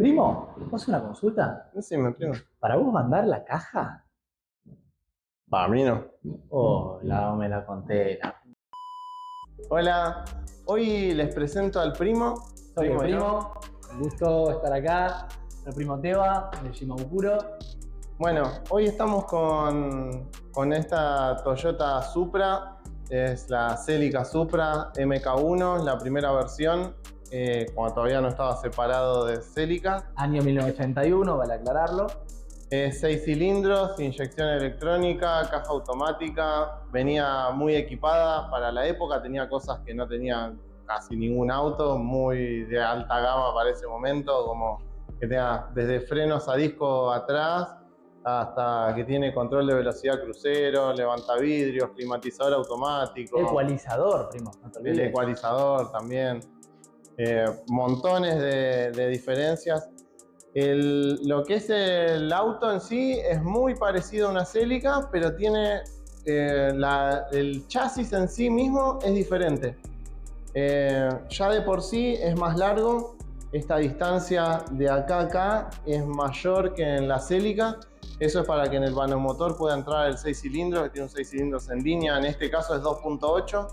Primo, ¿puedo hacer una consulta? Decime, primo. ¿Para vos mandar la caja? Para mí no. Oh, me la conté. Hola, hoy les presento al primo. Soy el yo. primo, un gusto estar acá. El primo Teba, de Shimabukuro. Bueno, hoy estamos con esta Toyota Supra. Es la Celica Supra MK1, la primera versión, cuando todavía no estaba separado de Celica. Año 1981, vale aclararlo. 6 cilindros, inyección electrónica, caja automática, venía muy equipada para la época, tenía cosas que no tenía casi ningún auto, muy de alta gama para ese momento, como que tenga desde frenos a disco atrás hasta que tiene control de velocidad crucero, levantavidrios, climatizador automático. Ecualizador, primo, no te olvides. El ecualizador también. Montones de diferencias. Lo que es el auto en sí es muy parecido a una Celica, pero tiene el chasis en sí mismo es diferente. Ya de por sí es más largo. Esta distancia de acá a acá es mayor que en la Celica. Eso es para que en el vanomotor pueda entrar el 6 cilindros, que tiene un 6 cilindros en línea. En este caso es 2.8,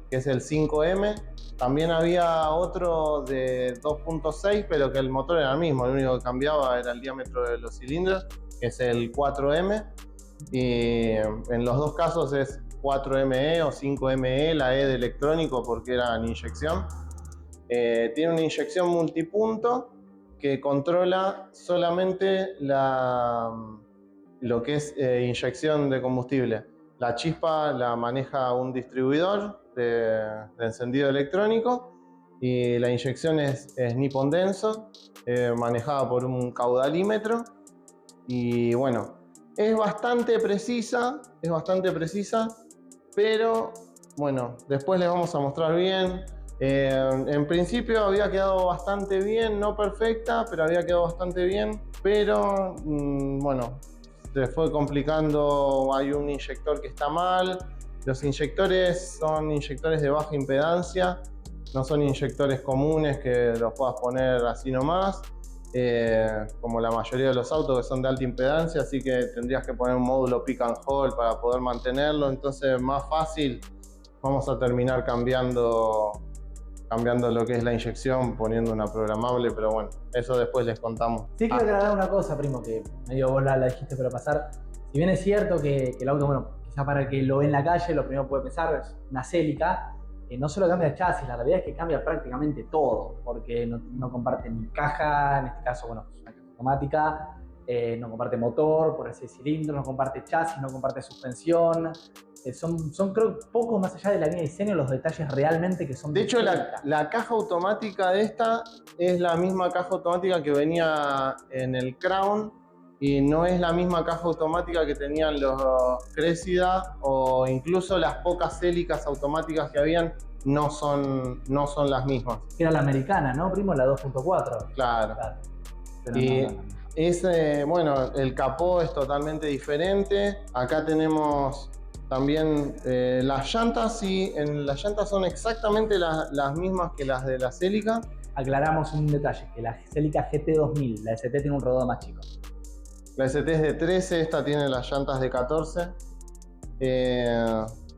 que es el 5M. También había otro de 2.6, pero que el motor era el mismo. Lo único que cambiaba era el diámetro de los cilindros, que es el 4M. Y en los dos casos es 4ME o 5ME, la E de electrónico porque era en inyección. Tiene una inyección multipunto que controla solamente lo que es inyección de combustible. La chispa la maneja un distribuidor de encendido electrónico y la inyección es Nippon Denso, manejada por un caudalímetro. Y bueno, es bastante precisa, pero bueno, después les vamos a mostrar bien. En principio había quedado bastante bien, no perfecta, pero había quedado bastante bien. Pero bueno, se fue complicando, hay un inyector que está mal. Los inyectores son inyectores de baja impedancia, no son inyectores comunes que los puedas poner así nomás. Como la mayoría de los autos que son de alta impedancia, así que tendrías que poner un módulo pick and hold para poder mantenerlo. Entonces más fácil vamos a terminar cambiando lo que es la inyección, poniendo una programable, pero bueno, eso después les contamos. Sí, quiero aclarar una cosa, primo, que medio vos la dijiste pero pasar. Si bien es cierto que el auto, bueno, quizá para el que lo ve en la calle, lo primero que puede pensar es una Celica. No solo cambia el chasis, la realidad es que cambia prácticamente todo, porque no comparte ni caja, en este caso, bueno, es una caja automática, no comparte motor por el 6 cilindros, no comparte chasis, no comparte suspensión. Son creo poco más allá de la línea de diseño los detalles realmente que son de hecho la caja automática de esta es la misma caja automática que venía en el Crown y no es la misma caja automática que tenían los Cressida, o incluso las pocas Celicas automáticas que habían no son las mismas. Era la americana, ¿no, primo? La 2.4. Claro. Pero y no. bueno, el capó es totalmente diferente. Acá tenemos también las llantas, sí, en las llantas son exactamente las mismas que las de la Celica. Aclaramos un detalle, que la Celica GT2000, la ST tiene un rodado más chico. La ST es de 13, esta tiene las llantas de 14.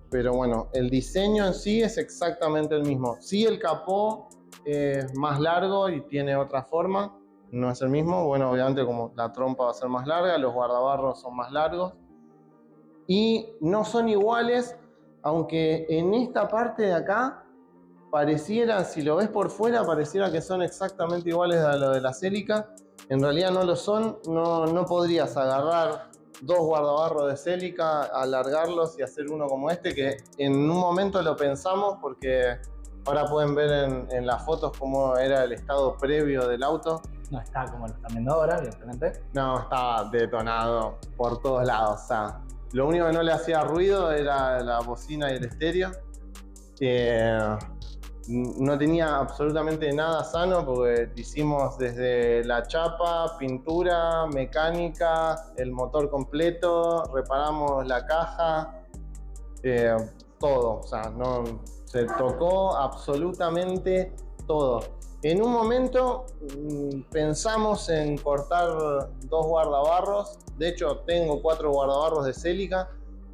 Pero bueno, el diseño en sí es exactamente el mismo. Sí, el capó es más largo y tiene otra forma, no es el mismo. Bueno, obviamente como la trompa va a ser más larga, los guardabarros son más largos. Y no son iguales, aunque en esta parte de acá pareciera, si lo ves por fuera, pareciera que son exactamente iguales a lo de la Celica. En realidad no lo son, no podrías agarrar dos guardabarros de Celica, alargarlos y hacer uno como este, que en un momento lo pensamos porque ahora pueden ver en las fotos cómo era el estado previo del auto. No está como lo están viendo ahora, evidentemente. No, estaba detonado por todos lados. O sea, lo único que no le hacía ruido era la bocina y el estéreo. No tenía absolutamente nada sano porque hicimos desde la chapa, pintura, mecánica, el motor completo, reparamos la caja, todo. O sea, no, se tocó absolutamente todo. En un momento pensamos en cortar 2 guardabarros. De hecho, tengo 4 guardabarros de Celica,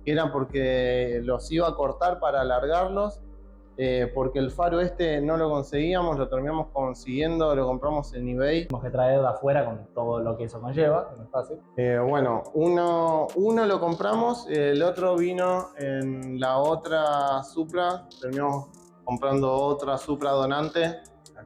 que eran porque los iba a cortar para alargarlos, porque el faro este no lo conseguíamos, lo terminamos consiguiendo, lo compramos en eBay. Tenemos que traer de afuera con todo lo que eso conlleva, que no es fácil. Bueno, uno lo compramos, el otro vino en la otra Supra, terminamos comprando otra Supra donante.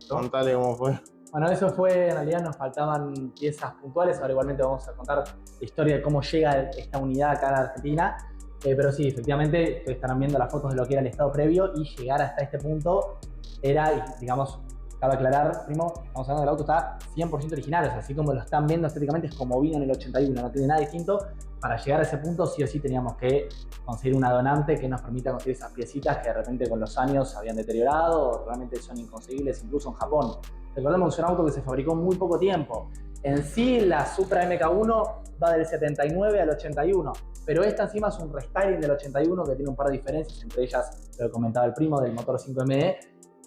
Contale cómo fue. Bueno, eso fue, en realidad nos faltaban piezas puntuales, ahora igualmente vamos a contar la historia de cómo llega esta unidad acá a la Argentina, pero sí, efectivamente, ustedes estarán viendo las fotos de lo que era el estado previo y llegar hasta este punto era, digamos, cabe aclarar, primo, estamos hablando del auto está 100% original, o sea, así como lo están viendo estéticamente es como vino en el 81, no tiene nada distinto. Para llegar a ese punto sí o sí teníamos que conseguir una donante que nos permita conseguir esas piecitas que de repente con los años se habían deteriorado o realmente son inconseguibles incluso en Japón. Recordemos que es un auto que se fabricó en muy poco tiempo. En sí la Supra MK1 va del 79 al 81, pero esta encima es un restyling del 81 que tiene un par de diferencias, entre ellas lo que comentaba el primo del motor 5ME.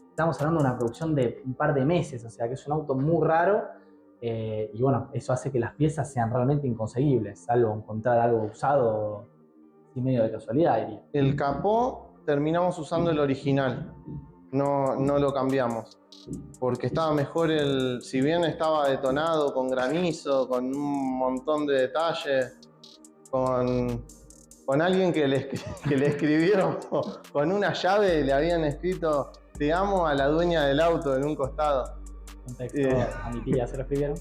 Estamos hablando de una producción de un par de meses, o sea que es un auto muy raro. Y bueno, eso hace que las piezas sean realmente inconseguibles, salvo encontrar algo usado sin medio de casualidad, diría. El capó terminamos usando el original, no lo cambiamos, porque estaba mejor si bien estaba detonado con granizo, con un montón de detalles, con alguien que le escribieron con una llave, le habían escrito "te amo" a la dueña del auto en un costado. Contexto, a mi tía se lo escribieron.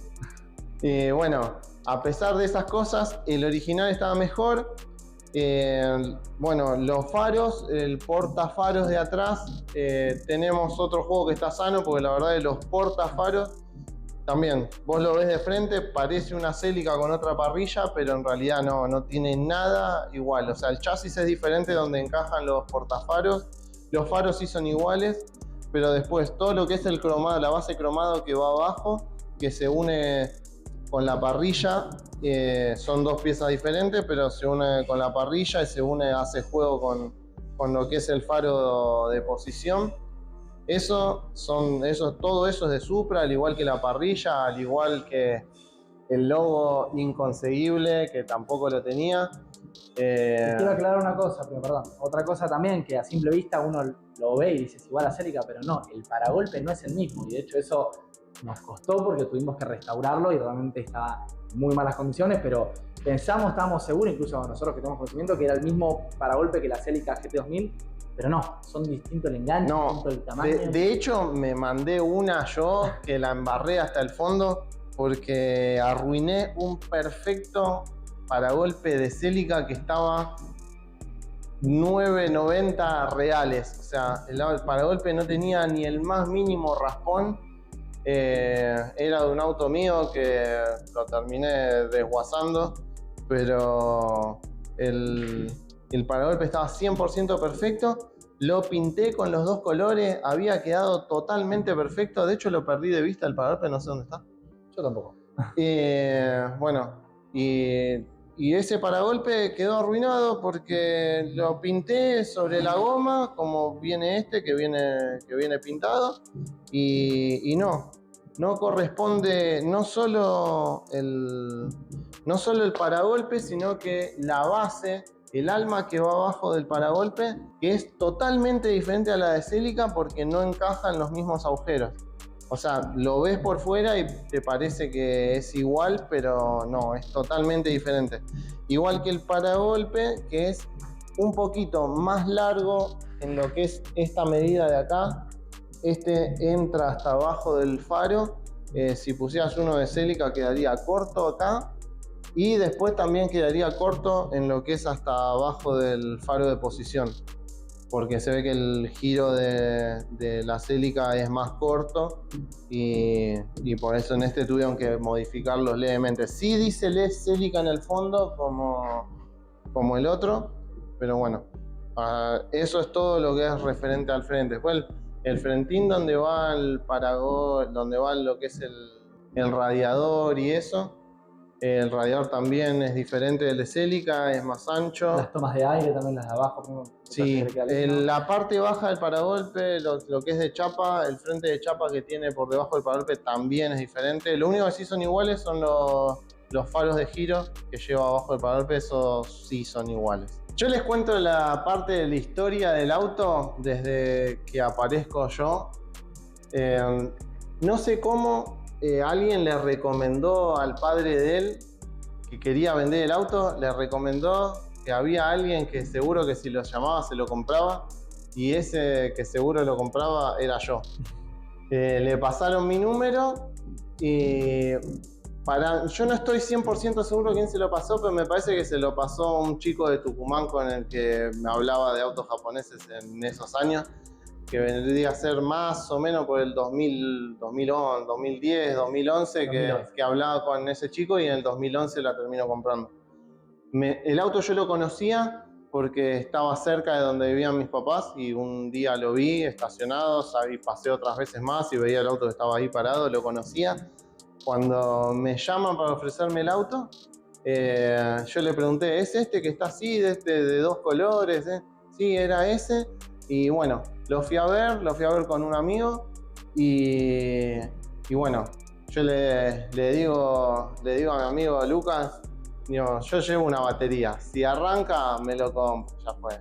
Bueno, a pesar de esas cosas, el original estaba mejor. Bueno, los faros, el portafaros de atrás, tenemos otro juego que está sano, porque la verdad es que los portafaros también, vos lo ves de frente, parece una Celica con otra parrilla, pero en realidad no tiene nada igual. O sea, el chasis es diferente donde encajan los portafaros, los faros sí son iguales, pero después todo lo que es el cromado, la base cromado que va abajo, que se une con la parrilla, son 2 piezas diferentes, pero se une con la parrilla y se une, hace juego con lo que es el faro de posición. Todo eso es de Supra, al igual que la parrilla, al igual que el logo inconseguible, que tampoco lo tenía. Quiero aclarar una cosa, pero perdón. Otra cosa también que a simple vista uno lo ve y dice es igual a Celica, pero no, el paragolpe no es el mismo. Y de hecho eso nos costó porque tuvimos que restaurarlo y realmente estaba en muy malas condiciones, pero estábamos seguros, incluso nosotros que tenemos conocimiento, que era el mismo paragolpe que la Celica GT2000, pero no, son distintos el enganche, distinto el tamaño. De hecho, me mandé una yo que la embarré hasta el fondo porque arruiné un perfecto paragolpe de Celica que estaba 9.90 reales. O sea, el paragolpe no tenía ni el más mínimo raspón. Era de un auto mío que lo terminé desguazando, pero el paragolpe estaba 100% perfecto. Lo pinté con los 2 colores, había quedado totalmente perfecto. De hecho, lo perdí de vista el paragolpe, no sé dónde está. Yo tampoco. Bueno, y ese paragolpe quedó arruinado porque lo pinté sobre la goma, como viene que viene pintado, y no corresponde no solo el paragolpe, sino que la base, el alma que va abajo del paragolpe, que es totalmente diferente a la de Celica porque no encajan los mismos agujeros. O sea, lo ves por fuera y te parece que es igual, pero no, es totalmente diferente. Igual que el paragolpe, que es un poquito más largo en lo que es esta medida de acá. Este entra hasta abajo del faro. Si pusieras uno de Celica quedaría corto acá. Y después también quedaría corto en lo que es hasta abajo del faro de posición, porque se ve que el giro de la Celica es más corto y por eso en este tuvieron que modificarlos levemente. Sí dice Celica en el fondo como el otro, pero bueno, eso es todo lo que es referente al frente. Después el frentín donde va el paragol, donde va lo que es el radiador y eso, El radiador también es diferente del de Celica, es más ancho. Las tomas de aire también, las de abajo. Sí, la parte baja del paragolpe, lo que es de chapa, el frente de chapa que tiene por debajo del paragolpe también es diferente. Lo único que sí son iguales son los faros de giro que lleva abajo del paragolpe, esos sí son iguales. Yo les cuento la parte de la historia del auto desde que aparezco yo. No sé cómo alguien le recomendó al padre de él que quería vender el auto, le recomendó que había alguien que seguro que si lo llamaba se lo compraba, y ese que seguro lo compraba era yo. Le pasaron mi número y yo no estoy 100% seguro quién se lo pasó, pero me parece que se lo pasó un chico de Tucumán con el que me hablaba de autos japoneses en esos años, que vendría a ser más o menos por el 2000, 2011, 2010, 2011, que hablaba con ese chico, y en el 2011 la terminó comprando. El auto yo lo conocía porque estaba cerca de donde vivían mis papás, y un día lo vi estacionado, pasé otras veces más y veía el auto que estaba ahí parado, lo conocía. Cuando me llaman para ofrecerme el auto, yo le pregunté, ¿es este que está así, de dos colores? Sí, era ese. Y bueno, lo fui a ver con un amigo, y bueno, yo le digo a mi amigo Lucas, digo, yo llevo una batería, si arranca me lo compro, ya fue.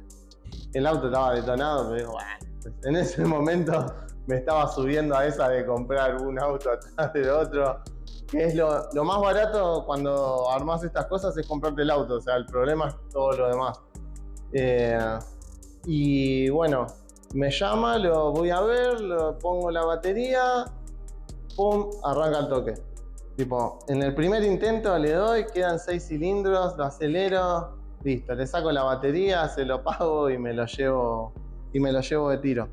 El auto estaba detonado, pero digo, bueno, en ese momento me estaba subiendo a esa de comprar un auto atrás del otro, que es lo más barato cuando armás estas cosas, es comprarte el auto, o sea, el problema es todo lo demás. Y bueno, me llama, lo voy a ver, lo pongo la batería, pum, arranca el toque. Tipo, en el primer intento le doy, quedan 6 cilindros, lo acelero, listo, le saco la batería, se lo pago y me lo llevo de tiro.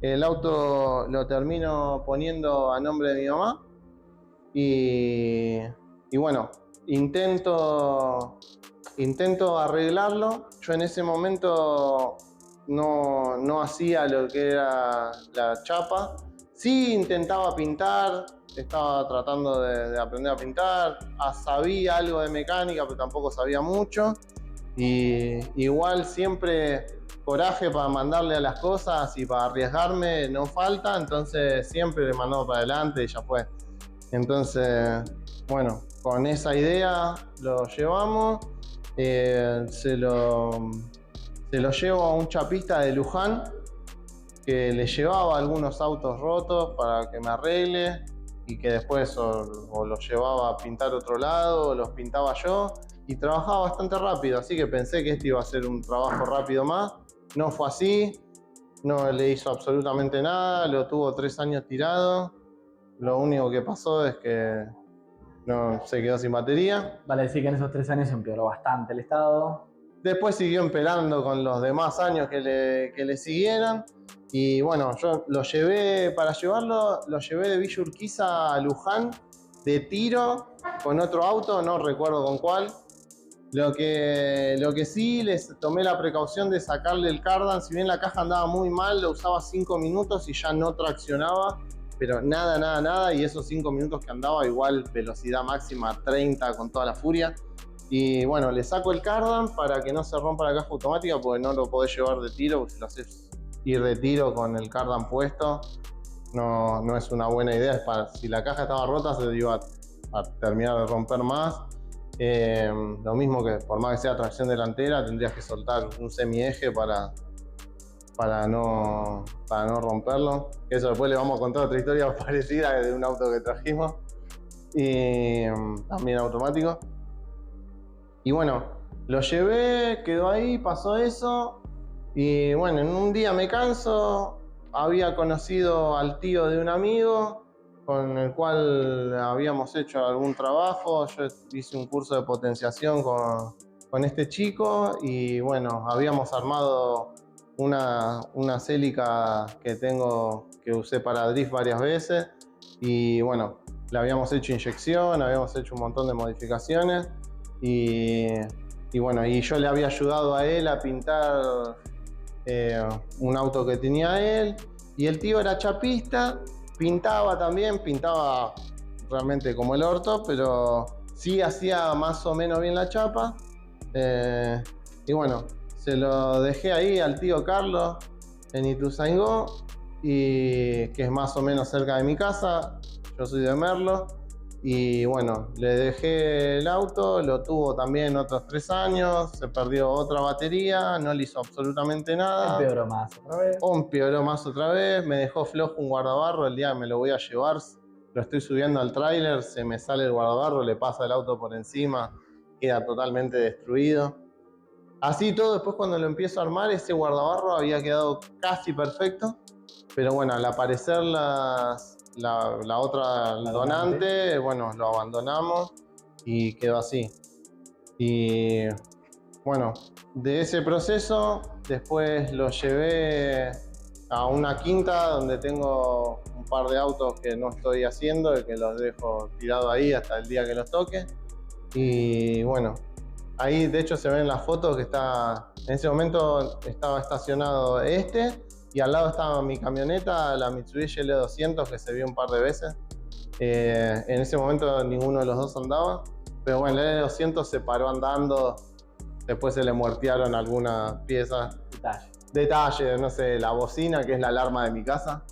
El auto lo termino poniendo a nombre de mi mamá, y bueno, intento arreglarlo. Yo en ese momento no hacía lo que era la chapa. Sí intentaba pintar, estaba tratando de aprender a pintar. Sabía algo de mecánica, pero tampoco sabía mucho. Y igual siempre coraje para mandarle a las cosas y para arriesgarme no falta, entonces siempre le mandamos para adelante y ya fue. Entonces, bueno, con esa idea lo llevamos. Se lo llevo a un chapista de Luján que le llevaba algunos autos rotos para que me arregle, y que después o los llevaba a pintar otro lado o los pintaba yo, y trabajaba bastante rápido, así que pensé que este iba a ser un trabajo rápido más. No fue así, no le hizo absolutamente nada, lo tuvo 3 años tirado. Lo único que pasó es que no se quedó sin batería. Vale decir que en esos 3 años empeoró bastante el estado. Después siguió empeorando con los demás años que le siguieran. Y bueno, yo lo llevé de Villa Urquiza a Luján de tiro con otro auto, no recuerdo con cuál. Lo que sí, les tomé la precaución de sacarle el cardan. Si bien la caja andaba muy mal, lo usaba 5 minutos y ya no traccionaba, pero nada, y esos 5 minutos que andaba, igual velocidad máxima 30 con toda la furia. Y bueno, le saco el cardan para que no se rompa la caja automática, porque no lo podés llevar de tiro, porque si lo haces ir de tiro con el cardan puesto, no es una buena idea. Si la caja estaba rota, se iba a terminar de romper más. Lo mismo que por más que sea tracción delantera, tendrías que soltar un semieje para no romperlo. Eso después le vamos a contar otra historia parecida de un auto que trajimos, y también automático. Y bueno, lo llevé, quedó ahí, pasó eso. Y bueno, en un día me canso, había conocido al tío de un amigo con el cual habíamos hecho algún trabajo. Yo hice un curso de potenciación con este chico, y bueno, habíamos armado una Celica que usé para drift varias veces, y bueno, le habíamos hecho inyección, habíamos hecho un montón de modificaciones, y bueno, y yo le había ayudado a él a pintar un auto que tenía él, y el tío era chapista, pintaba realmente como el orto, pero sí hacía más o menos bien la chapa. Y bueno, se lo dejé ahí al tío Carlos en Ituzaingó, y que es más o menos cerca de mi casa. Yo soy de Merlo. Y bueno, le dejé el auto, lo tuvo también otros 3 años, se perdió otra batería, no le hizo absolutamente nada. Empeoró más otra vez. Empeoró más otra vez, me dejó flojo un guardabarro. El día que me lo voy a llevar, lo estoy subiendo al tráiler, se me sale el guardabarro, le pasa el auto por encima, queda totalmente destruido. Así todo, después cuando lo empiezo a armar, ese guardabarro había quedado casi perfecto, pero bueno, al aparecer la otra donante, bueno, lo abandonamos y quedó así. Y bueno, de ese proceso, después lo llevé a una quinta donde tengo un par de autos que no estoy haciendo y que los dejo tirados ahí hasta el día que los toque. Y bueno, ahí de hecho se ven las fotos que en ese momento estaba estacionado y al lado estaba mi camioneta, la Mitsubishi L200, que se vio un par de veces. En ese momento ninguno de los dos andaba, pero bueno, el L200 se paró andando, después se le muertearon algunas piezas. Detalles, no sé, la bocina, que es la alarma de mi casa.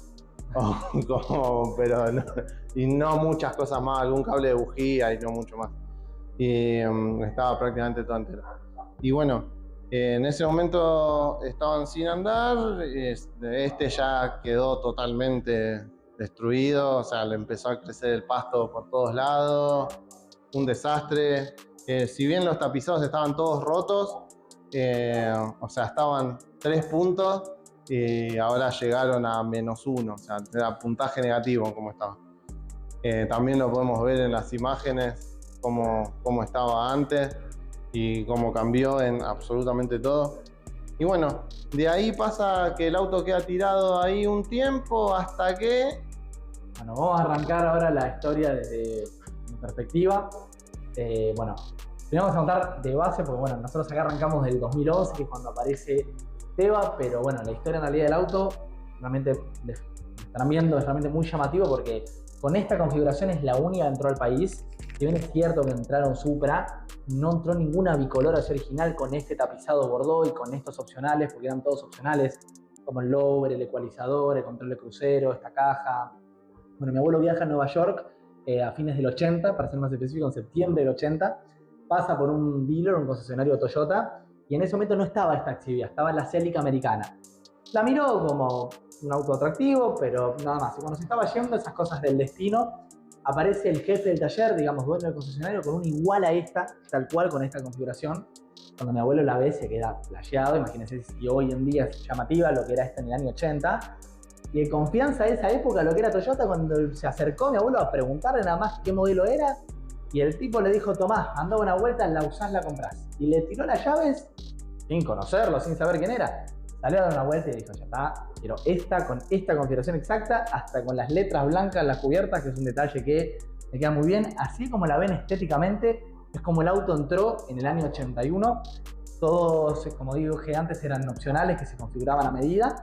Pero no, y no muchas cosas más, algún cable de bujía y no mucho más. Y estaba prácticamente todo entero. Y bueno, en ese momento estaban sin andar, ya quedó totalmente destruido, o sea, le empezó a crecer el pasto por todos lados, un desastre. Si bien los tapizados estaban todos rotos, o sea, estaban 3 puntos y ahora llegaron a -1, o sea, era puntaje negativo como estaba. También lo podemos ver en las imágenes, cómo estaba antes y cómo cambió en absolutamente todo. Y bueno, de ahí pasa que el auto queda tirado ahí un tiempo hasta que... Bueno, vamos a arrancar ahora la historia desde mi perspectiva. Bueno, primero vamos a contar de base, porque bueno, nosotros acá arrancamos del 2011, que es cuando aparece Teva, pero bueno, la historia en realidad del auto, realmente estarán viendo, es realmente muy llamativo porque con esta configuración es la única que entró al país. Si bien es cierto que entraron Supra, no entró ninguna bicolor así original con este tapizado bordó y con estos opcionales, porque eran todos opcionales, como el lower, el ecualizador, el control de crucero, esta caja. Bueno, mi abuelo viaja a Nueva York a fines del 80, para ser más específico, en septiembre del 80, pasa por un dealer, un concesionario Toyota, y en ese momento no estaba esta Activia, estaba la Celica americana. La miró como un auto atractivo, pero nada más. Y cuando se estaba yendo, esas cosas del destino, aparece el jefe del taller, digamos, dueño del concesionario, con una igual a esta, tal cual, con esta configuración. Cuando mi abuelo la ve, se queda flasheado. Imagínense si hoy en día es llamativa lo que era esta en el año 80. Y de confianza de esa época, lo que era Toyota, cuando se acercó mi abuelo a preguntarle nada más qué modelo era, y el tipo le dijo: Tomás, anda una vuelta, la usás, la comprás. Y le tiró las llaves, sin conocerlo, sin saber quién era. Salió a dar una vuelta y dijo: ya está, quiero esta, con esta configuración exacta, hasta con las letras blancas en las cubiertas, que es un detalle que me queda muy bien. Así como la ven estéticamente, es como el auto entró en el año 81. Todos, como dije antes, eran opcionales que se configuraban a medida.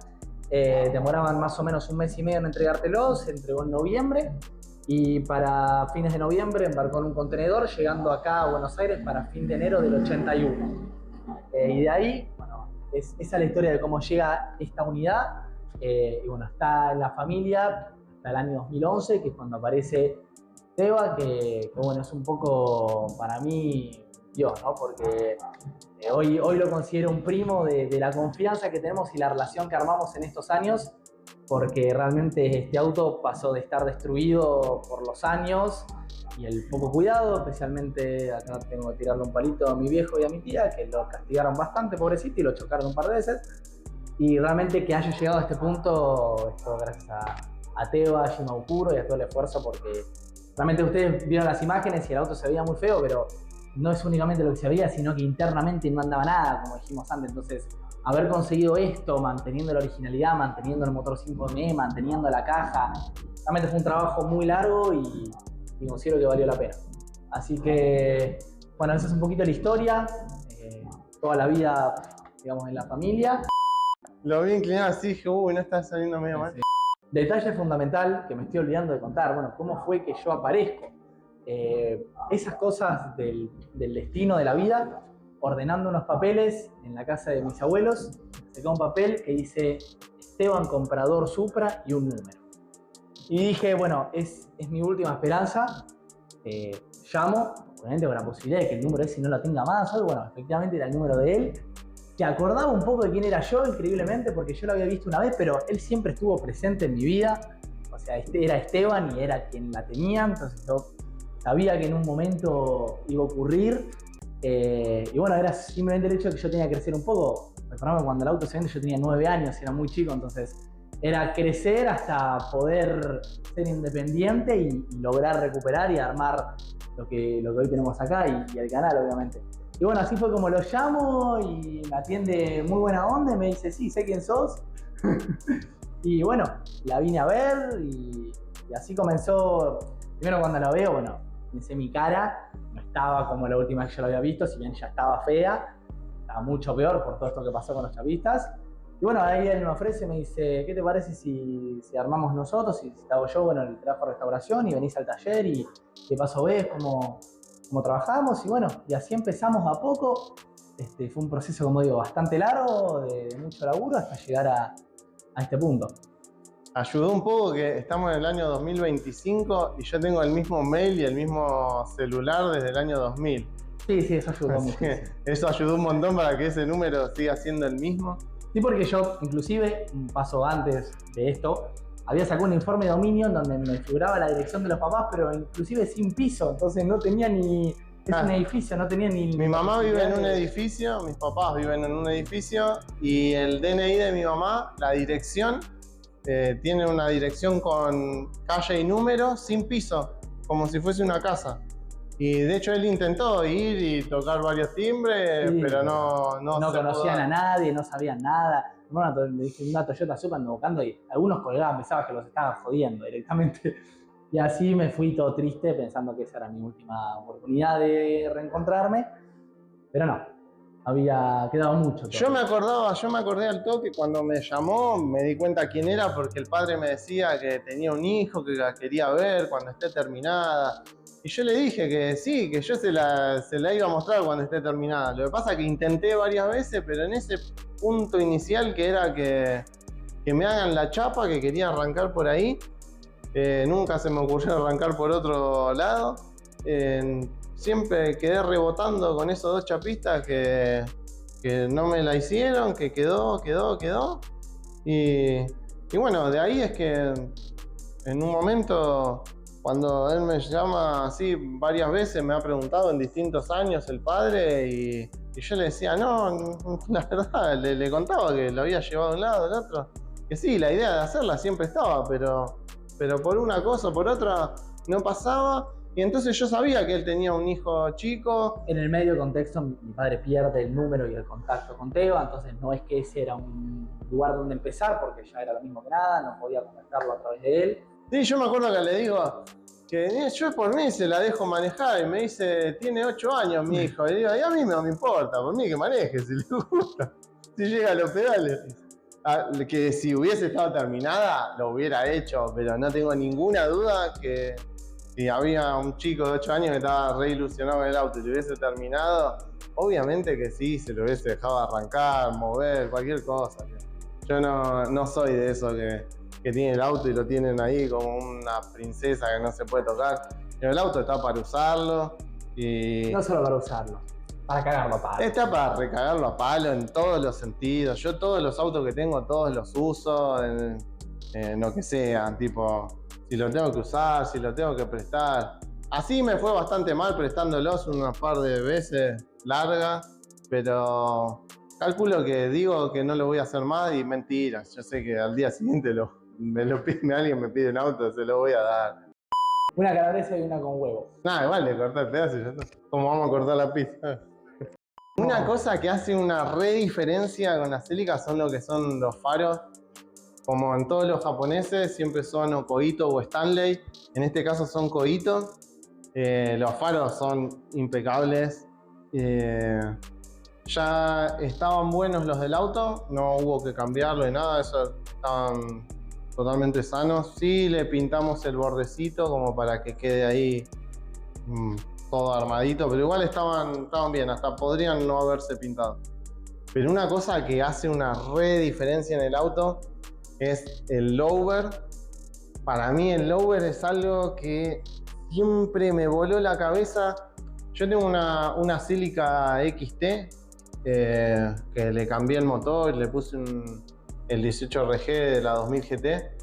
Demoraban más o menos 1 mes y medio en entregártelos, se entregó en noviembre. Y para fines de noviembre embarcó en un contenedor, llegando acá a Buenos Aires para fin de enero del 81. Y de ahí, bueno, esa es la historia de cómo llega esta unidad. Y bueno, está en la familia hasta el año 2011, que es cuando aparece Teva, que bueno, es un poco para mí Dios, ¿no? Porque hoy lo considero un primo de la confianza que tenemos y la relación que armamos en estos años, porque realmente este auto pasó de estar destruido por los años y el poco cuidado, especialmente acá tengo que tirarle un palito a mi viejo y a mi tía, que lo castigaron bastante, pobrecito, y lo chocaron un par de veces. Y realmente que haya llegado a este punto es todo gracias a Teva, a Shimaukuro y a todo el esfuerzo, porque realmente ustedes vieron las imágenes y el auto se veía muy feo, pero no es únicamente lo que se veía, sino que internamente no andaba nada, como dijimos antes. Entonces, haber conseguido esto, manteniendo la originalidad, manteniendo el motor 5ME, manteniendo la caja, realmente fue un trabajo muy largo y considero que valió la pena. Así que, bueno, esa es un poquito la historia, toda la vida, digamos, en la familia. Lo vi inclinado así, dije, no está saliendo medio mal. Sí. Detalle fundamental que me estoy olvidando de contar, bueno, cómo fue que yo aparezco esas cosas del destino de la vida, ordenando unos papeles en la casa de mis abuelos, saqué un papel que dice Esteban Comprador Supra y un número. Y dije, bueno, es mi última esperanza. Llamo, obviamente con la posibilidad de que el número ese no lo tenga más. Hoy, bueno, efectivamente era el número de él. Se acordaba un poco de quién era yo, increíblemente, porque yo lo había visto una vez, pero él siempre estuvo presente en mi vida. O sea, era Esteban y era quien la tenía, entonces yo sabía que en un momento iba a ocurrir. Y bueno, era simplemente el hecho de que yo tenía que crecer un poco. Recordame, cuando el auto se vende yo tenía 9 años, era muy chico, entonces era crecer hasta poder ser independiente y lograr recuperar y armar lo que hoy tenemos acá y el canal, obviamente. Y bueno, así fue como lo llamo y me atiende muy buena onda y me dice, sí, sé quién sos. Y bueno, la vine a ver y así comenzó. Primero cuando la veo, bueno, pensé mi cara, no estaba como la última vez que yo la había visto, si bien ya estaba fea, estaba mucho peor por todo esto que pasó con los chapistas. Y bueno, ahí él me ofrece, me dice, ¿qué te parece si armamos nosotros? Si te hago yo, bueno, el trabajo de restauración y venís al taller y de paso ves cómo trabajamos. Y bueno, y así empezamos a poco. Fue un proceso, como digo, bastante largo, de mucho laburo, hasta llegar a este punto. Ayudó un poco que estamos en el año 2025 y yo tengo el mismo mail y el mismo celular desde el año 2000. Sí, eso ayudó mucho. Eso ayudó un montón para que ese número siga siendo el mismo. Sí, porque yo, inclusive, un paso antes de esto, había sacado un informe de dominio en donde me figuraba la dirección de los papás, pero inclusive sin piso, entonces no tenía ni... Es un edificio, no tenía ni... Mi mamá vive en un edificio, mis papás viven en un edificio y el DNI de mi mamá, la dirección, tiene una dirección con calle y número sin piso, como si fuese una casa. Y de hecho él intentó ir y tocar varios timbres, sí, pero no conocían a nadie, no sabían nada. Bueno, le dije una Toyota Supra ando buscando y algunos colgaban, pensaba que los estaba jodiendo directamente. Y así me fui todo triste pensando que esa era mi última oportunidad de reencontrarme. Pero no, había quedado mucho. Yo me acordé al toque cuando me llamó, me di cuenta quién era porque el padre me decía que tenía un hijo, que la quería ver cuando esté terminada. Y yo le dije que sí, que yo se la iba a mostrar cuando esté terminada. Lo que pasa es que intenté varias veces, pero en ese punto inicial que era que me hagan la chapa, que quería arrancar por ahí, nunca se me ocurrió arrancar por otro lado. Siempre quedé rebotando con esos 2 chapistas que no me la hicieron, que quedó. Y bueno, de ahí es que en un momento, cuando él me llama así varias veces, me ha preguntado en distintos años el padre y yo le decía, no, la verdad, le contaba que lo había llevado a un lado, al otro. Que sí, la idea de hacerla siempre estaba, pero por una cosa o por otra no pasaba. Y entonces yo sabía que él tenía un hijo chico. En el medio contexto, mi padre pierde el número y el contacto con Teo, entonces no es que ese era un lugar donde empezar, porque ya era lo mismo que nada, no podía contactarlo a través de él. Sí, yo me acuerdo que le digo que yo por mí se la dejo manejar y me dice, tiene 8 años mi hijo. Y digo, y a mí no me importa, por mí que maneje, si le gusta, si llega a los pedales. Que si hubiese estado terminada, lo hubiera hecho, pero no tengo ninguna duda que si había un chico de 8 años que estaba re ilusionado con el auto y lo hubiese terminado, obviamente que sí, se lo hubiese dejado arrancar, mover, cualquier cosa. Yo no soy de eso que tiene el auto y lo tienen ahí como una princesa que no se puede tocar. Pero el auto está para usarlo y... No solo para usarlo, para cagarlo a palo. Está para recagarlo a palo en todos los sentidos. Yo todos los autos que tengo, todos los uso en lo que sea, tipo... Si lo tengo que usar, si lo tengo que prestar. Así me fue bastante mal prestándolos unas par de veces largas, pero calculo que digo que no lo voy a hacer más y mentiras. Yo sé que al día siguiente alguien me pide un auto, se lo voy a dar. Una calabresa y una con huevo. Nada, igual le corté el pedazo y ya está. ¿Cómo vamos a cortar la pizza? Una cosa que hace una re diferencia con las Celica son lo que son los faros. Como en todos los japoneses, siempre son o Koito o Stanley. En este caso son Koito. Los faros son impecables. Ya estaban buenos los del auto, no hubo que cambiarlo ni nada, eso estaban totalmente sanos. Sí le pintamos el bordecito como para que quede ahí todo armadito, pero igual estaban bien, hasta podrían no haberse pintado. Pero una cosa que hace una re diferencia en el auto es el lower. Para mí el lower es algo que siempre me voló la cabeza. Yo tengo una Celica XT que le cambié el motor, le puse el 18RG de la 2000 GT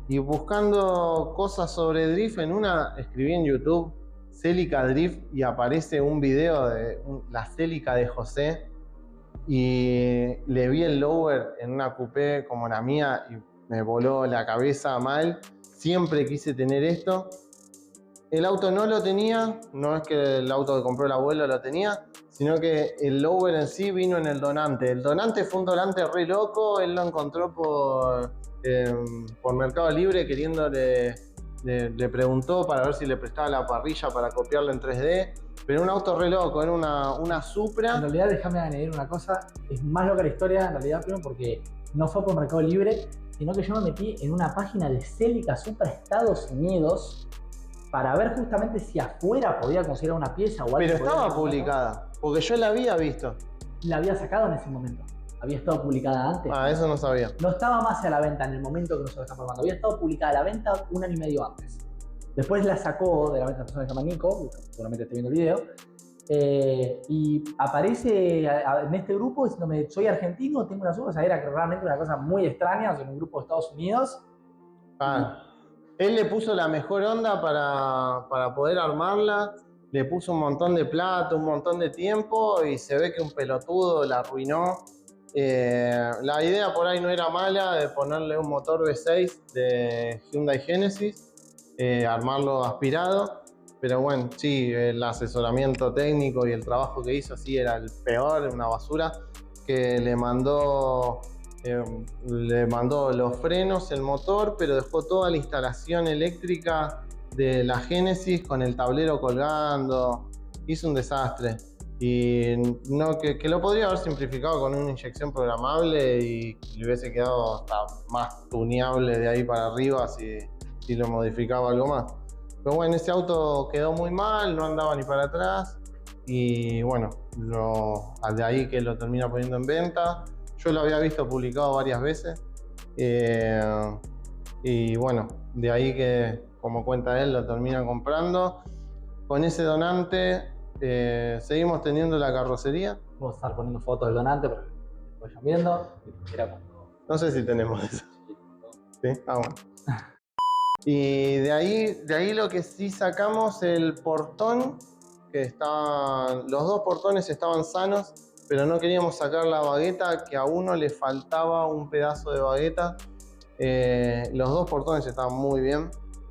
y buscando cosas sobre drift, en una escribí en YouTube Celica Drift y aparece un video de la Celica de José y le vi el lower en una coupé como la mía y me voló la cabeza mal. Siempre quise tener esto. El auto no lo tenía, no es que el auto que compró el abuelo lo tenía, sino que el lower en sí vino en el donante. El donante fue un donante re loco, él lo encontró por Mercado Libre queriéndole, le preguntó para ver si le prestaba la parrilla para copiarla en 3D, pero un auto re loco, era una Supra. En realidad, déjame añadir una cosa, es más loca la historia, en realidad, primero porque no fue por Mercado Libre, sino que yo me metí en una página de Celica Supra Estados Unidos para ver justamente si afuera podía conseguir una pieza o algo. Pero estaba publicada, porque yo la había visto. La había sacado en ese momento. Había estado publicada antes. Ah, eso no sabía. No estaba más a la venta en el momento que nosotros estamos formando. Había estado publicada a la venta 1 año y medio antes. Después la sacó de la venta de persona que se llama Nico, seguramente esté viendo el video, y aparece en este grupo diciéndome, soy argentino, tengo una Supra. O sea, era realmente una cosa muy extraña, o sea, en un grupo de Estados Unidos. Él le puso la mejor onda para poder armarla, le puso un montón de plata, un montón de tiempo y se ve que un pelotudo la arruinó. La idea por ahí no era mala de ponerle un motor V6 de Hyundai Genesis, armarlo aspirado, pero bueno, sí, el asesoramiento técnico y el trabajo que hizo sí era el peor, una basura, que le mandó los frenos, el motor, pero dejó toda la instalación eléctrica de la Genesis con el tablero colgando. Hizo un desastre. Y no, que lo podría haber simplificado con una inyección programable y le hubiese quedado hasta más tuneable de ahí para arriba si lo modificaba algo más. Pero bueno, ese auto quedó muy mal, no andaba ni para atrás. Y bueno, de ahí que lo termina poniendo en venta. Yo lo había visto publicado varias veces. Y bueno, de ahí que, como cuenta él, lo termina comprando. Con ese donante seguimos teniendo la carrocería. Vamos a estar poniendo fotos del donante para que lo vayan viendo. No sé si tenemos eso. ¿Sí? Ah, bueno. Y de ahí lo que sí sacamos, el portón, que los dos portones estaban sanos, pero no queríamos sacar la bagueta, que a uno le faltaba un pedazo de bagueta. Los dos portones estaban muy bien,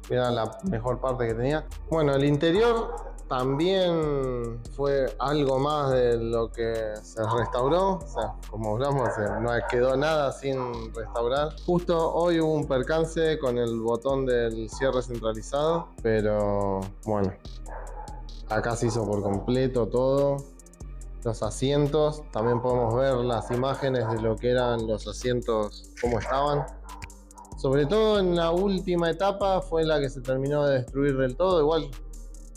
era la mejor parte que tenía. Bueno, el interior también fue algo más de lo que se restauró, o sea, como hablamos, no quedó nada sin restaurar. Justo hoy hubo un percance con el botón del cierre centralizado, pero bueno, acá se hizo por completo todo. Los asientos, también podemos ver las imágenes de lo que eran los asientos, cómo estaban. Sobre todo en la última etapa fue la que se terminó de destruir del todo. Igual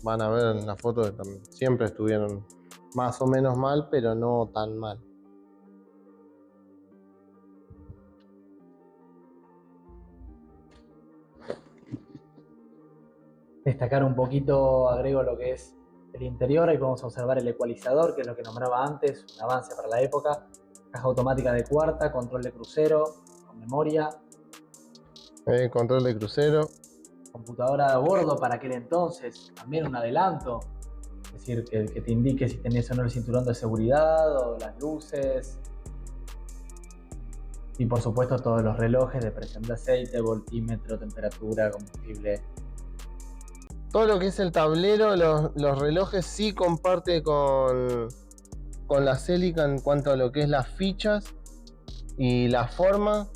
van a ver en la foto que siempre estuvieron más o menos mal, pero no tan mal. Destacar un poquito, agrego lo que es el interior. Ahí podemos observar el ecualizador, que es lo que nombraba antes, un avance para la época. Caja automática de cuarta, control de crucero, con memoria. Control de crucero. Computadora a bordo para aquel entonces, también un adelanto. Es decir, que te indique si tenés o no el cinturón de seguridad o las luces. Y por supuesto todos los relojes de presión de aceite, voltímetro, temperatura, combustible. Todo lo que es el tablero, los relojes sí comparte con la Celica en cuanto a lo que es las fichas y la forma.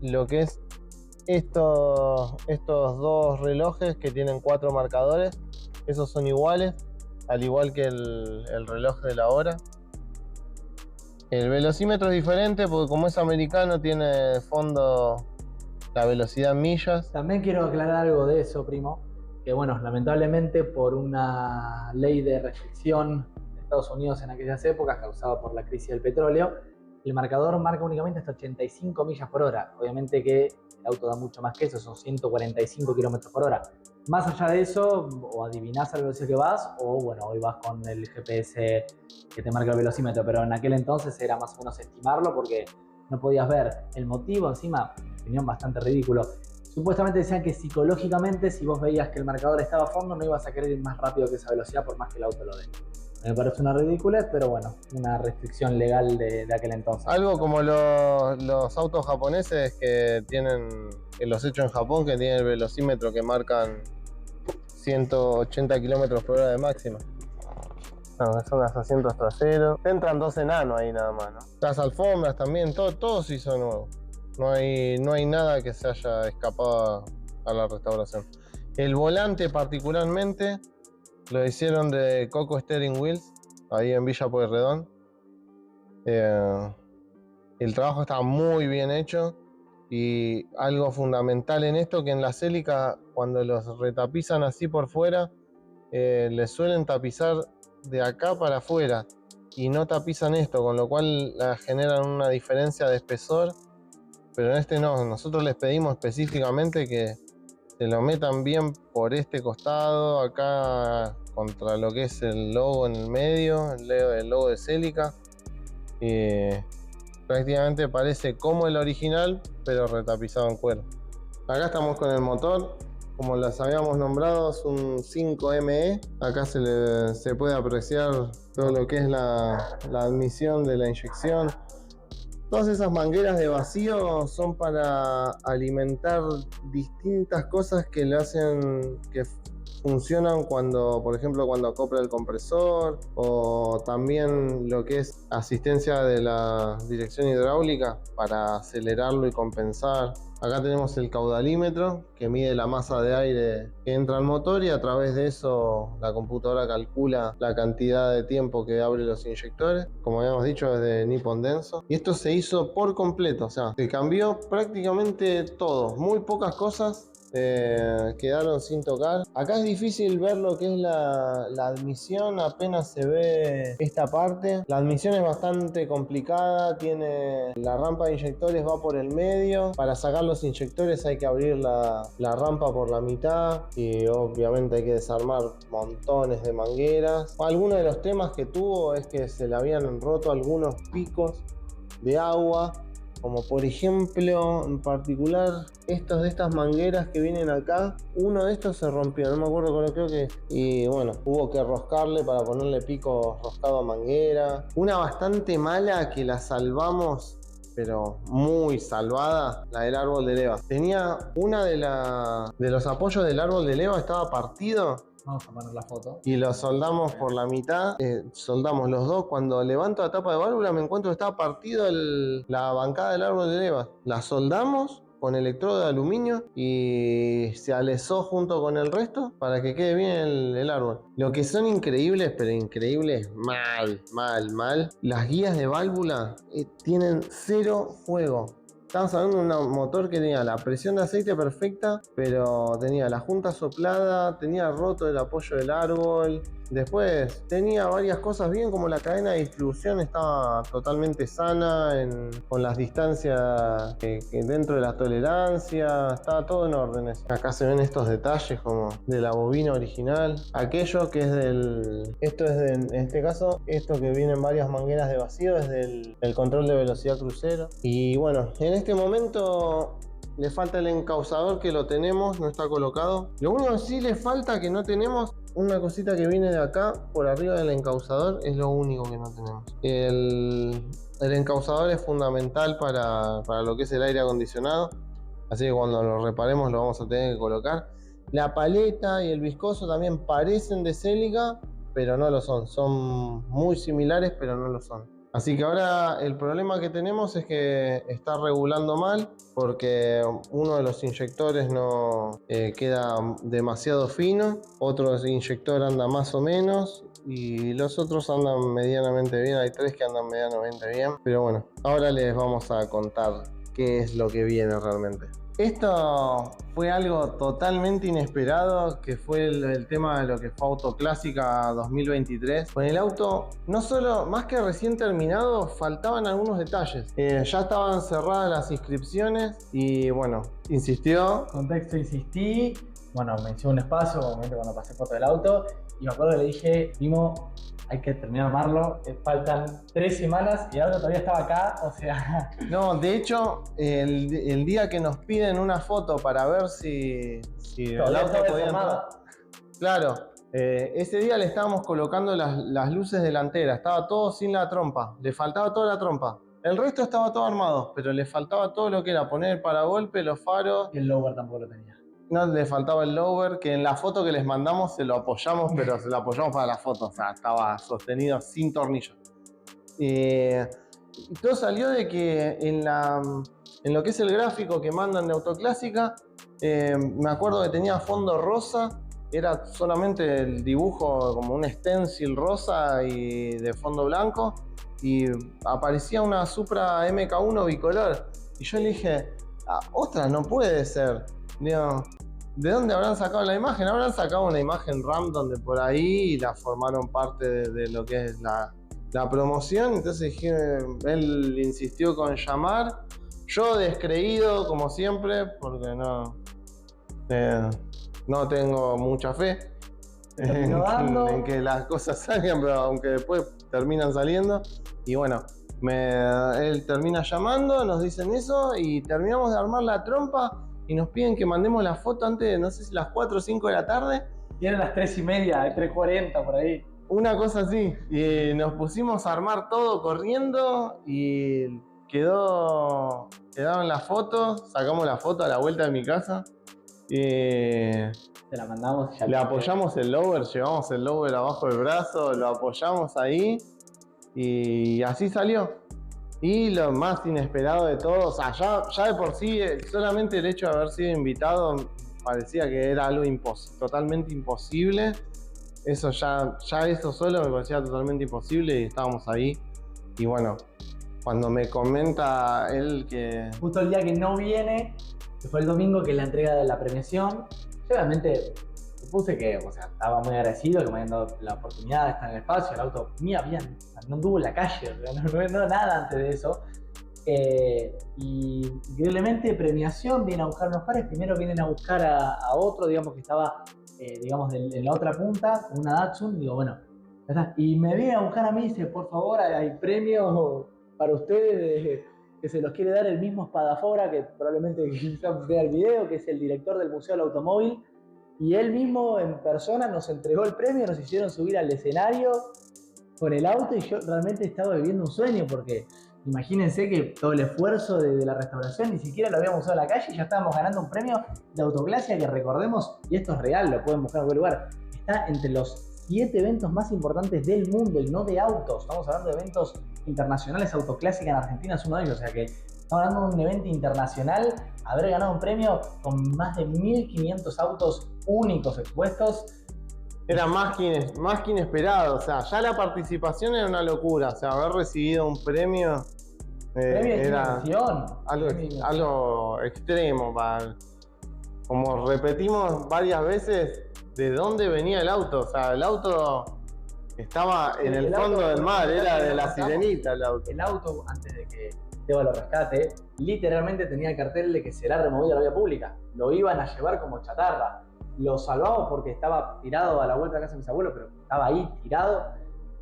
Lo que es estos dos relojes que tienen 4 marcadores, esos son iguales, al igual que el reloj de la hora. El velocímetro es diferente porque como es americano tiene de fondo la velocidad en millas. También quiero aclarar algo de eso, primo. que bueno, lamentablemente por una ley de restricción de Estados Unidos en aquellas épocas causada por la crisis del petróleo, el marcador marca únicamente hasta 85 millas por hora. Obviamente que el auto da mucho más que eso, son 145 kilómetros por hora. Más allá de eso, o adivinás a la velocidad que vas, o bueno, hoy vas con el GPS que te marca el velocímetro, pero en aquel entonces era más o menos estimarlo porque no podías ver el motivo, encima, opinión bastante ridículo. Supuestamente decían que psicológicamente, si vos veías que el marcador estaba a fondo, no ibas a querer ir más rápido que esa velocidad por más que el auto lo dé. Me parece una ridiculez, pero bueno, una restricción legal de aquel entonces. Algo como los autos japoneses que tienen, que los hechos en Japón, que tienen el velocímetro que marcan 180 kilómetros por hora de máxima. No, son los asientos traseros. Entran dos enanos ahí nada más, ¿no? Las alfombras también, todo se hizo nuevo. No hay nada que se haya escapado a la restauración. El volante particularmente lo hicieron de Coco Steering Wheels, ahí en Villa Pueyrredón. El trabajo está muy bien hecho y algo fundamental en esto, que en la Celica cuando los retapizan así por fuera, les suelen tapizar de acá para afuera y no tapizan esto, con lo cual generan una diferencia de espesor, pero en este no. Nosotros les pedimos específicamente que se lo metan bien por este costado, acá contra lo que es el logo en el medio, el logo de Celica. Prácticamente parece como el original, pero retapizado en cuero. Acá estamos con el motor, como las habíamos nombrado, es un 5ME. Acá se puede apreciar todo lo que es la admisión de la inyección. Todas esas mangueras de vacío son para alimentar distintas cosas que le hacen que funcionan cuando, por ejemplo, cuando acopla el compresor, o también lo que es asistencia de la dirección hidráulica para acelerarlo y compensar. Acá tenemos el caudalímetro que mide la masa de aire que entra al motor y a través de eso la computadora calcula la cantidad de tiempo que abre los inyectores. Como habíamos dicho, es de Nippon Denso. Y esto se hizo por completo, o sea, se cambió prácticamente todo. Muy pocas cosas quedaron sin tocar. Acá es difícil ver lo que es la admisión, apenas se ve esta parte. La admisión es bastante complicada, tiene la rampa de inyectores va por el medio. Para sacar los inyectores hay que abrir la rampa por la mitad y obviamente hay que desarmar montones de mangueras. Algunos de los temas que tuvo es que se le habían roto algunos picos de agua, como por ejemplo, en particular, estos de estas mangueras que vienen acá. Uno de estos se rompió, no me acuerdo cuál, creo que... Y bueno, hubo que roscarle para ponerle pico roscado a manguera. Una bastante mala que la salvamos, pero muy salvada, la del árbol de leva. Tenía una de los apoyos del árbol de leva, estaba partido. Vamos a poner la foto. Y lo soldamos por la mitad, soldamos los dos. Cuando levanto la tapa de válvula me encuentro que estaba partido la bancada del árbol de leva. La soldamos con electrodo de aluminio y se alesó junto con el resto para que quede bien el árbol. Lo que son increíbles, pero increíbles mal. Las guías de válvula tienen cero fuego. Estamos hablando de un motor que tenía la presión de aceite perfecta, pero tenía la junta soplada, tenía roto el apoyo del árbol. Después tenía varias cosas bien, como la cadena de distribución estaba totalmente sana, con las distancias dentro de la tolerancia, estaba todo en órdenes. Acá se ven estos detalles como de la bobina original. Aquello que es en este caso, esto que viene en varias mangueras de vacío es del control de velocidad crucero. Y bueno, en este momento le falta el encauzador, que lo tenemos, no está colocado. Lo único que sí le falta, que no tenemos, una cosita que viene de acá por arriba del encauzador, es lo único que no tenemos. El encauzador es fundamental para lo que es el aire acondicionado, así que cuando lo reparemos lo vamos a tener que colocar. La paleta y el viscoso también parecen de Celica, pero no lo son. Son muy similares, pero no lo son. Así que ahora el problema que tenemos es que está regulando mal, porque uno de los inyectores no queda demasiado fino, otro inyector anda más o menos y los otros andan medianamente bien. Hay tres que andan medianamente bien, pero bueno, ahora les vamos a contar qué es lo que viene realmente. Esto fue algo totalmente inesperado, que fue el tema de lo que fue Autoclásica 2023. Con el auto, no solo, más que recién terminado, faltaban algunos detalles. Ya estaban cerradas las inscripciones y bueno, insistió. Contexto, insistí. Bueno, me hizo un espacio, obviamente, cuando pasé foto del auto. Y me acuerdo que le dije, Primo, hay que terminar de armarlo. Faltan 3 semanas y el auto todavía estaba acá. O sea. No, de hecho, el día que nos piden una foto para ver si el auto podía entrar. Claro, ese día le estábamos colocando las luces delanteras. Estaba todo sin la trompa. Le faltaba toda la trompa. El resto estaba todo armado, pero le faltaba todo lo que era poner el paragolpe, los faros. Y el lower tampoco lo tenía. No le faltaba el lower, que en la foto que les mandamos se lo apoyamos, pero se lo apoyamos para la foto. O sea, estaba sostenido sin tornillo. Y todo salió de que en lo que es el gráfico que mandan de Autoclásica, me acuerdo que tenía fondo rosa. Era solamente el dibujo como un stencil rosa y de fondo blanco. Y aparecía una Supra MK1 bicolor. Y yo le dije, ostras, no puede ser. Digo, ¿de dónde habrán sacado la imagen? Habrán sacado una imagen random de por ahí y la formaron parte de lo que es la promoción. Entonces dije, él insistió con llamar. Yo descreído, como siempre, porque no tengo mucha fe en que las cosas salgan, pero aunque después terminan saliendo. Y bueno, él termina llamando, nos dicen eso y terminamos de armar la trompa y nos piden que mandemos la foto antes de, no sé si las 4 o 5 de la tarde. Tienen las 3:30, 3:40 por ahí. Una cosa así. Y nos pusimos a armar todo corriendo y quedaron las fotos. Sacamos la foto a la vuelta de mi casa. Se la mandamos. Le apoyamos el lower, llevamos el lower abajo del brazo, lo apoyamos ahí y así salió. Y lo más inesperado de todo, o sea, ya de por sí, solamente el hecho de haber sido invitado parecía que era algo totalmente imposible. Eso ya eso solo me parecía totalmente imposible y estábamos ahí. Y bueno, cuando me comenta él que... Justo el día que no viene, que fue el domingo, que es la entrega de la premiación, yo obviamente supuse que, o sea, estaba muy agradecido que me habían dado la oportunidad de estar en el espacio. El auto mío no anduvo en la calle, o sea, no nada antes de eso. Y increíblemente premiación, vienen a buscar unos pares. Primero vienen a buscar a otro, digamos, que estaba digamos, en la otra punta, con una Datsun. Digo, bueno, ya está. Y me viene a buscar a mí y dice, por favor, hay premios para ustedes que se los quiere dar el mismo Spadafora, que probablemente vea el video, que es el director del Museo del Automóvil. Y él mismo en persona nos entregó el premio, nos hicieron subir al escenario con el auto y yo realmente estaba viviendo un sueño, porque imagínense que todo el esfuerzo de la restauración ni siquiera lo habíamos usado en la calle y ya estábamos ganando un premio de Autoclasia que, recordemos, y esto es real, lo pueden buscar en cualquier lugar, está entre los 7 eventos más importantes del mundo y no de autos. Estamos hablando de eventos internacionales. Autoclásica en Argentina es uno de ellos, o sea que estamos hablando de un evento internacional, haber ganado un premio con más de 1500 autos únicos expuestos. Era más que inesperado, o sea, ya la participación era una locura, o sea, haber recibido un premio era algo extremo. Como repetimos varias veces, ¿de dónde venía el auto? O sea, el auto estaba en el fondo del mar, era de la Sirenita el auto. El auto, antes de que Teba lo rescate, literalmente tenía el cartel de que será removido a la vía pública. Lo iban a llevar como chatarra. Lo salvamos porque estaba tirado a la vuelta de casa de mis abuelos, pero estaba ahí tirado.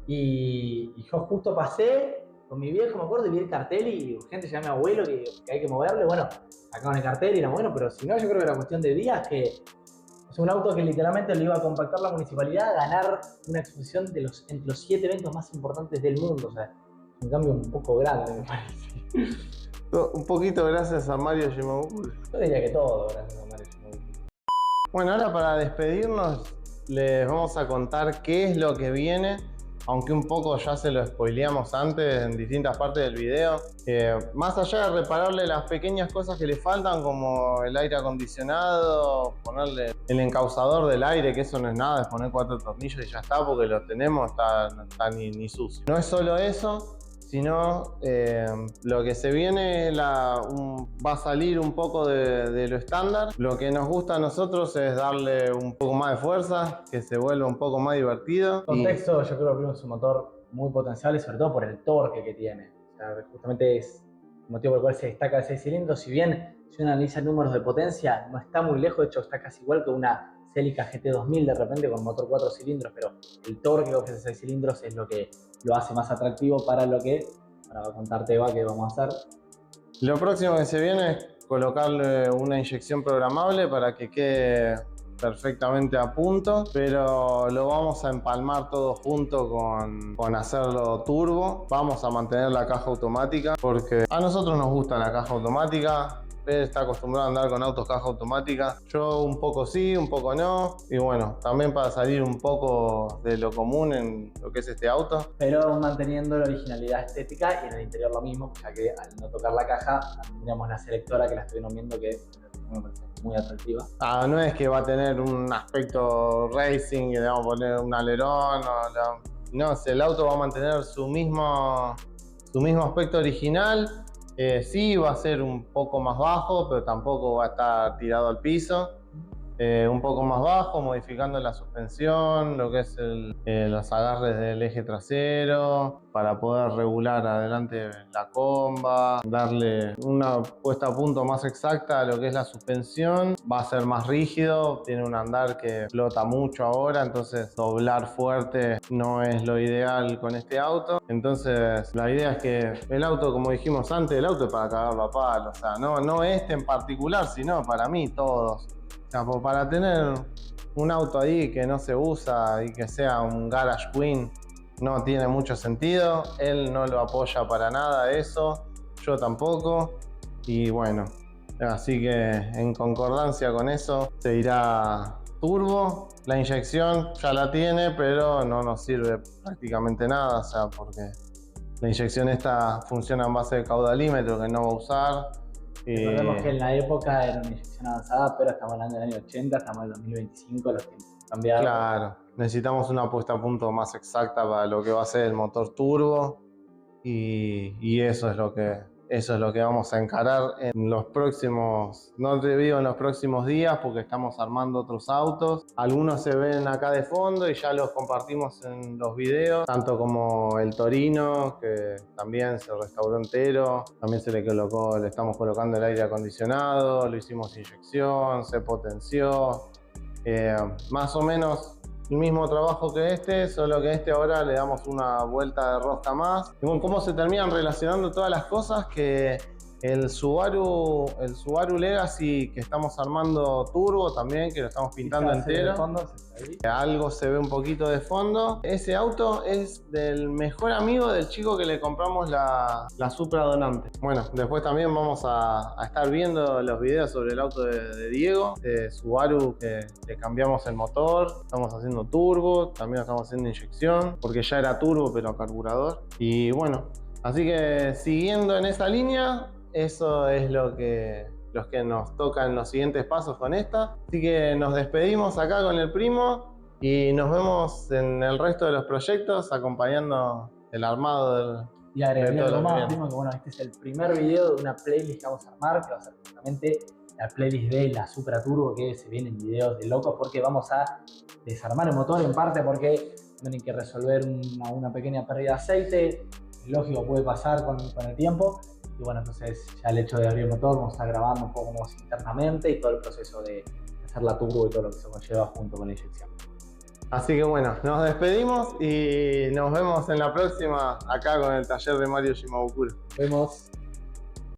Y yo justo pasé con mi viejo, me acuerdo, y vi el cartel y urgente llamé a mi abuelo que hay que moverle. Bueno, sacaban el cartel y era bueno, pero si no, yo creo que era cuestión de días que es un auto que literalmente lo iba a compactar la municipalidad, a ganar una exposición entre los 7 eventos más importantes del mundo. O sea, un cambio un poco grande, me parece. Un poquito gracias a Mario Shimabukuro. Yo diría que todo gracias a Mario Shimabukuro. Bueno, ahora para despedirnos les vamos a contar qué es lo que viene, aunque un poco ya se lo spoileamos antes en distintas partes del video. Más allá de repararle las pequeñas cosas que le faltan, como el aire acondicionado, ponerle el encausador del aire, que eso no es nada, es poner 4 tornillos y ya está, porque lo tenemos, no está ni sucio. No es solo eso, sino lo que se viene va a salir un poco de lo estándar. Lo que nos gusta a nosotros es darle un poco más de fuerza, que se vuelva un poco más divertido. Contexto, yo creo que es un motor muy potencial y sobre todo por el torque que tiene. O sea, justamente es el motivo por el cual se destaca el 6 cilindros. Si bien, si uno analiza números de potencia, no está muy lejos, de hecho está casi igual que una Celica GT2000 de repente con motor 4 cilindros, pero el torque que ofrece 6 cilindros es lo que lo hace más atractivo para lo que, ahora va a contarte Eva qué vamos a hacer. Lo próximo que se viene es colocarle una inyección programable para que quede perfectamente a punto, pero lo vamos a empalmar todo junto con hacerlo turbo. Vamos a mantener la caja automática porque a nosotros nos gusta la caja automática. Él está acostumbrado a andar con autos caja automática. Yo un poco sí, un poco no. Y bueno, también para salir un poco de lo común en lo que es este auto. Pero manteniendo la originalidad estética y en el interior lo mismo, ya que al no tocar la caja, tendríamos la selectora que la estuvieron viendo que me parece muy atractiva. No es que va a tener un aspecto racing, que le vamos a poner un alerón. No, el auto va a mantener su mismo aspecto original. Sí, va a ser un poco más bajo, pero tampoco va a estar tirado al piso. Un poco más bajo, modificando la suspensión, lo que es los agarres del eje trasero, para poder regular adelante la comba, darle una puesta a punto más exacta a lo que es la suspensión. Va a ser más rígido, tiene un andar que flota mucho ahora, entonces doblar fuerte no es lo ideal con este auto. Entonces la idea es que el auto, como dijimos antes, el auto es para cagarlo a palo, o sea, no este en particular, sino para mí todos. O sea, para tener un auto ahí que no se usa y que sea un Garage Queen no tiene mucho sentido. Él no lo apoya para nada eso, yo tampoco. Y bueno, así que en concordancia con eso se irá turbo. La inyección ya la tiene, pero no nos sirve prácticamente nada, o sea, porque la inyección esta funciona en base de caudalímetro que no va a usar. Recordemos que en la época era una inyección avanzada, pero estamos hablando del año 80, estamos en el 2025, los tiempos cambiaron. Claro, necesitamos una puesta a punto más exacta para lo que va a ser el motor turbo y eso es lo que vamos a encarar en los próximos, no te digo en los próximos días porque estamos armando otros autos. Algunos se ven acá de fondo y ya los compartimos en los videos, tanto como el Torino, que también se restauró entero, también le estamos colocando el aire acondicionado, lo hicimos inyección, se potenció, más o menos el mismo trabajo que este, solo que este ahora le damos una vuelta de rosca más. Y bueno, cómo se terminan relacionando todas las cosas, que el Subaru Legacy que estamos armando turbo también, que lo estamos pintando entero. Algo se ve un poquito de fondo. Ese auto es del mejor amigo del chico que le compramos la Supra Donante. Bueno, después también vamos a estar viendo los videos sobre el auto de Diego, de Subaru, que le cambiamos el motor. Estamos haciendo turbo, también estamos haciendo inyección, porque ya era turbo pero carburador. Y bueno, así que siguiendo en esa línea, eso es los que nos toca en los siguientes pasos con esta. Así que nos despedimos acá con el primo y nos vemos en el resto de los proyectos acompañando el armado y agregaría algo más, primo, que bueno, este es el primer video de una playlist que vamos a armar, que va a ser justamente la playlist de la Supra Turbo, que se vienen videos de locos porque vamos a desarmar el motor en parte porque tienen que resolver una pequeña pérdida de aceite. Lógico, puede pasar con el tiempo. Y bueno, entonces ya el hecho de abrir el motor, vamos a estar grabando un poco más internamente y todo el proceso de hacer la turbo y todo lo que se conlleva junto con la inyección. Así que bueno, nos despedimos y nos vemos en la próxima acá con el taller de Mario Shimabukuro. Nos vemos.